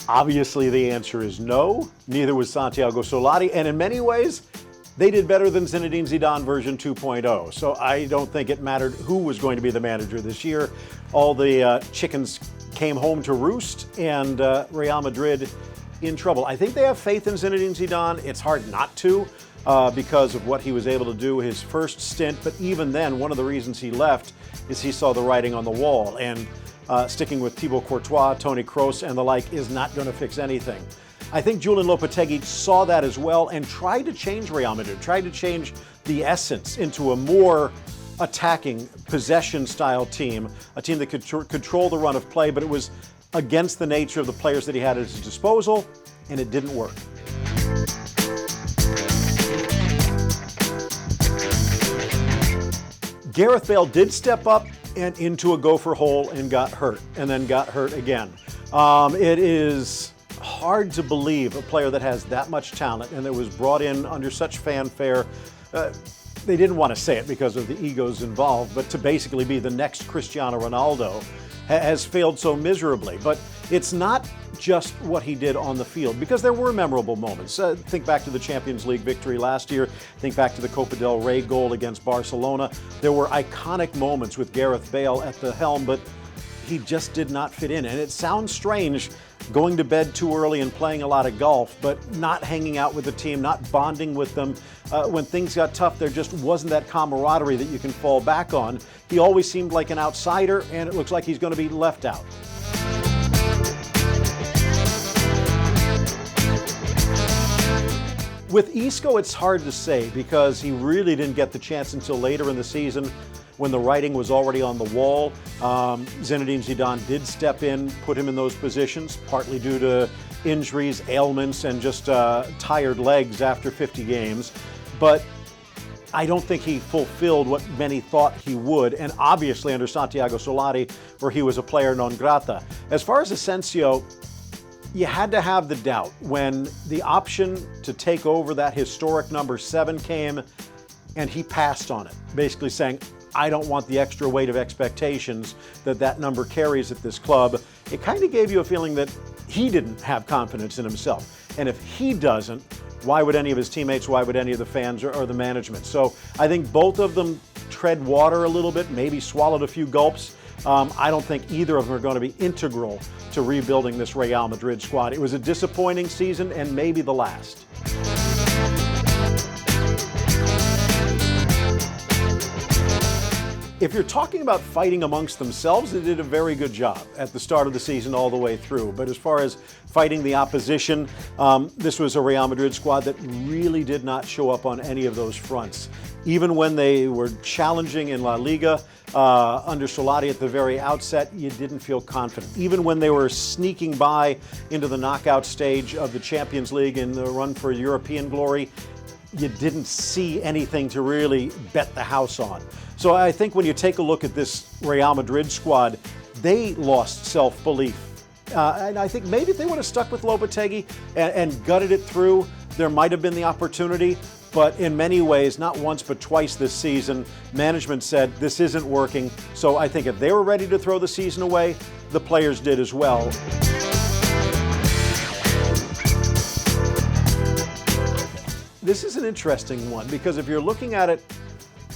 Obviously, the answer is no. Neither was Santiago Solari, and in many ways, they did better than Zinedine Zidane version 2.0. So I don't think it mattered who was going to be the manager this year. All the chickens came home to roost, and Real Madrid in trouble. I think they have faith in Zinedine Zidane. It's hard not to because of what he was able to do his first stint. But even then, one of the reasons he left is he saw the writing on the wall. And sticking with Thibaut Courtois, Toni Kroos, and the like is not going to fix anything. I think Julen Lopetegui saw that as well and tried to change Real Madrid, tried to change the essence into a more attacking, possession-style team, a team that could control the run of play, but it was against the nature of the players that he had at his disposal, and it didn't work. Gareth Bale did step up and into a gopher hole and got hurt, and then got hurt again. It is hard to believe a player that has that much talent and that was brought in under such fanfare, they didn't want to say it because of the egos involved, but to basically be the next Cristiano Ronaldo has failed so miserably. But it's not just what he did on the field, because there were memorable moments. Think back to the Champions League victory last year. Think back to the Copa del Rey goal against Barcelona. There were iconic moments with Gareth Bale at the helm, but he just did not fit in. And it sounds strange going to bed too early and playing a lot of golf, but not hanging out with the team, not bonding with them. When things got tough, there just wasn't that camaraderie that you can fall back on. He always seemed like an outsider, and it looks like he's going to be left out. With Isco, it's hard to say because he really didn't get the chance until later in the season when the writing was already on the wall. Zinedine Zidane did step in, put him in those positions, partly due to injuries, ailments, and just tired legs after 50 games. But I don't think he fulfilled what many thought he would, and obviously under Santiago Solari, where he was a player non grata. As far as Asensio, you had to have the doubt when the option to take over that historic number 7 came, and he passed on it, basically saying, I don't want the extra weight of expectations that number carries at this club. It kind of gave you a feeling that he didn't have confidence in himself. And if he doesn't, why would any of his teammates, why would any of the fans or the management? So I think both of them tread water a little bit, maybe swallowed a few gulps. I don't think either of them are going to be integral to rebuilding this Real Madrid squad. It was a disappointing season and maybe the last. If you're talking about fighting amongst themselves, they did a very good job at the start of the season all the way through. But as far as fighting the opposition, this was a Real Madrid squad that really did not show up on any of those fronts. Even when they were challenging in La Liga under Solari at the very outset, you didn't feel confident. Even when they were sneaking by into the knockout stage of the Champions League in the run for European glory, you didn't see anything to really bet the house on. So I think when you take a look at this Real Madrid squad, they lost self-belief. And I think maybe if they would have stuck with Lopetegui and gutted it through, there might have been the opportunity. But in many ways, not once but twice this season, management said this isn't working. So I think if they were ready to throw the season away, the players did as well. This is an interesting one because if you're looking at it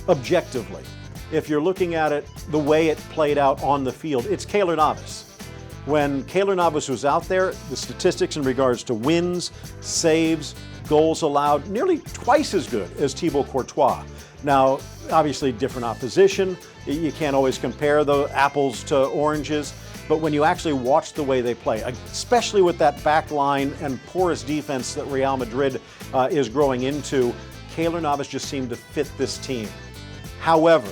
objectively, if you're looking at it the way it played out on the field, it's Keylor Navas. When Keylor Navas was out there, the statistics in regards to wins, saves, goals allowed, nearly twice as good as Thibaut Courtois. Now, obviously different opposition. You can't always compare the apples to oranges, but when you actually watch the way they play, especially with that back line and porous defense that Real Madrid is growing into, Keylor Navas just seemed to fit this team. However,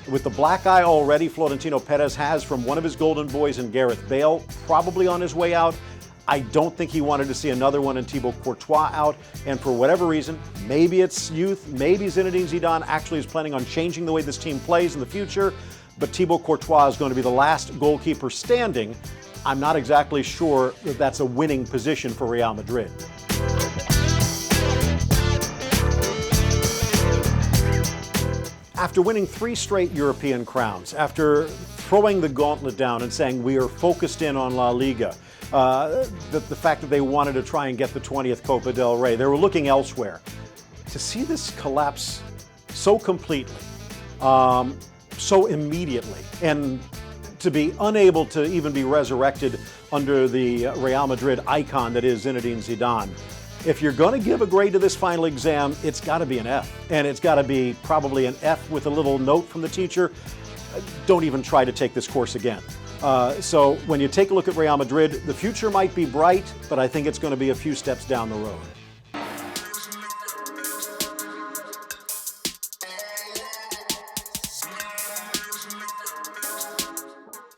with the black eye already Florentino Perez has from one of his golden boys in Gareth Bale, probably on his way out, I don't think he wanted to see another one in Thibaut Courtois out, and for whatever reason, maybe it's youth, maybe Zinedine Zidane actually is planning on changing the way this team plays in the future, but Thibaut Courtois is going to be the last goalkeeper standing. I'm not exactly sure that that's a winning position for Real Madrid. After winning 3 straight European crowns, after throwing the gauntlet down and saying we are focused in on La Liga, the fact that they wanted to try and get the 20th Copa del Rey, they were looking elsewhere. To see this collapse so completely, so immediately, and to be unable to even be resurrected under the Real Madrid icon that is Zinedine Zidane. If you're going to give a grade to this final exam, it's got to be an F. And it's got to be probably an F with a little note from the teacher. Don't even try to take this course again. So when you take a look at Real Madrid, the future might be bright, but I think it's going to be a few steps down the road.